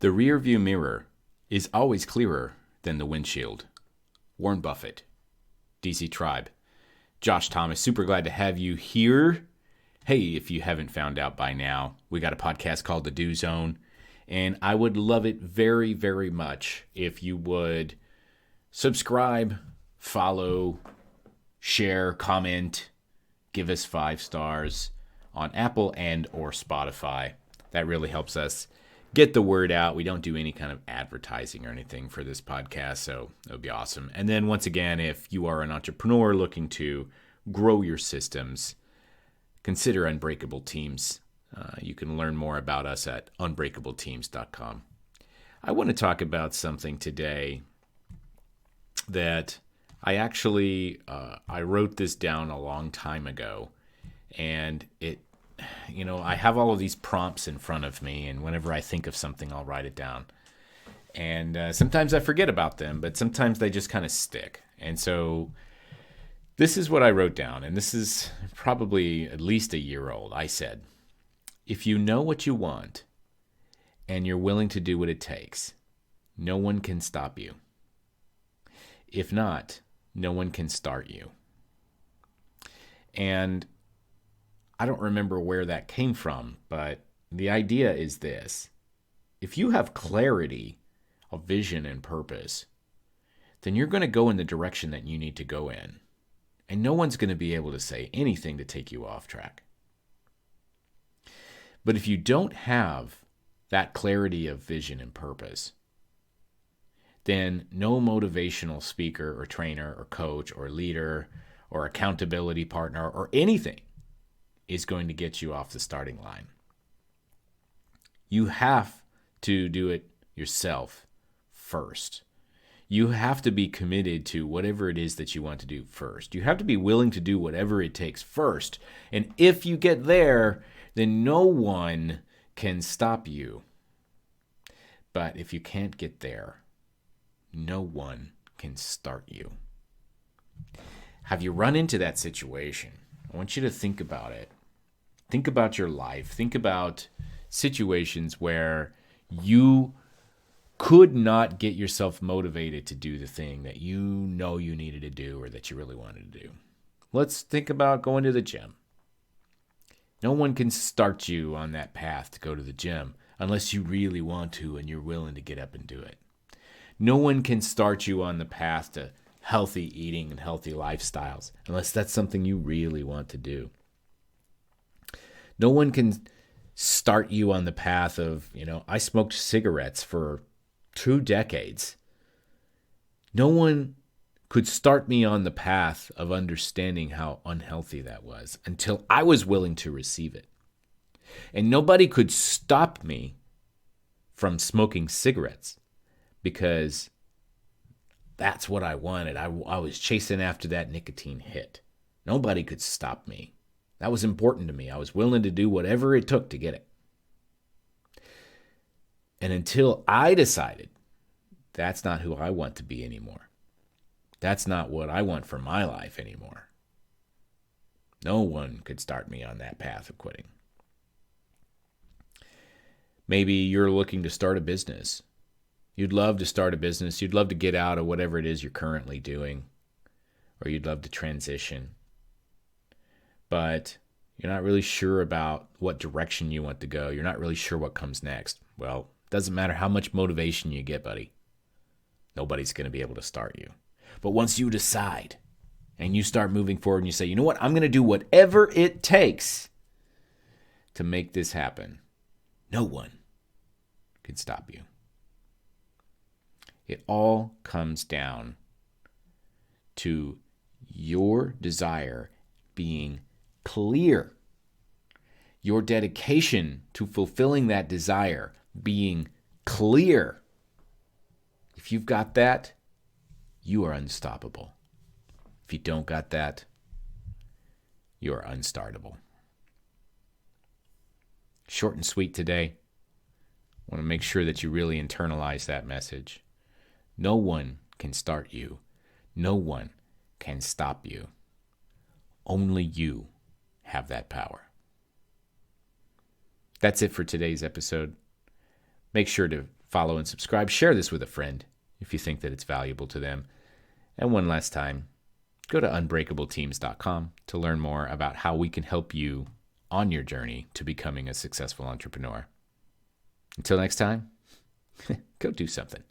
The rearview mirror is always clearer than the windshield. Warren Buffett, DC Tribe. Josh Thomas, super glad to have you here. Hey, if you haven't found out by now, we got a podcast called The Do Zone, and I would love it very, very much if you would subscribe, follow, share, comment, give us 5 stars on Apple and or Spotify. That really helps us get the word out. We don't do any kind of advertising or anything for this podcast, so it would be awesome. And then once again, if you are an entrepreneur looking to grow your systems, consider Unbreakable Teams. You can learn more about us at unbreakableteams.com. I want to talk about something today that I actually I wrote this down a long time ago, and I have all of these prompts in front of me, and whenever I think of something, I'll write it down. And sometimes I forget about them, but sometimes they just kind of stick. And so this is what I wrote down, and this is probably at least a year old. I said, if you know what you want and you're willing to do what it takes, no one can stop you. If not, no one can start you. And I don't remember where that came from, but the idea is this. If you have clarity of vision and purpose, then you're going to go in the direction that you need to go in. And no one's going to be able to say anything to take you off track. But if you don't have that clarity of vision and purpose, then no motivational speaker or trainer or coach or leader or accountability partner or anything is going to get you off the starting line. You have to do it yourself first. You have to be committed to whatever it is that you want to do first. You have to be willing to do whatever it takes first. And if you get there, then no one can stop you. But if you can't get there, no one can start you. Have you run into that situation? I want you to think about it. Think about your life. Think about situations where you could not get yourself motivated to do the thing that you know you needed to do or that you really wanted to do. Let's think about going to the gym. No one can start you on that path to go to the gym unless you really want to and you're willing to get up and do it. No one can start you on the path to healthy eating and healthy lifestyles unless that's something you really want to do. No one can start you on the path of, I smoked cigarettes for 2 decades. No one could start me on the path of understanding how unhealthy that was until I was willing to receive it. And nobody could stop me from smoking cigarettes because that's what I wanted. I was chasing after that nicotine hit. Nobody could stop me. That was important to me. I was willing to do whatever it took to get it. And until I decided that's not who I want to be anymore, that's not what I want for my life anymore, no one could start me on that path of quitting. Maybe you're looking to start a business. You'd love to start a business. You'd love to get out of whatever it is you're currently doing, or you'd love to transition. But you're not really sure about what direction you want to go. You're not really sure what comes next. Well, it doesn't matter how much motivation you get, buddy. Nobody's going to be able to start you. But once you decide and you start moving forward and you say, you know what, I'm going to do whatever it takes to make this happen, no one can stop you. It all comes down to your desire being clear. Your dedication to fulfilling that desire being clear. If you've got that, you are unstoppable. If you don't got that, you are unstartable. Short and sweet today. I want to make sure that you really internalize that message. No one can start you. No one can stop you. Only you have that power. That's it for today's episode. Make sure to follow and subscribe. Share this with a friend if you think that it's valuable to them. And one last time, go to unbreakableteams.com to learn more about how we can help you on your journey to becoming a successful entrepreneur. Until next time, go do something.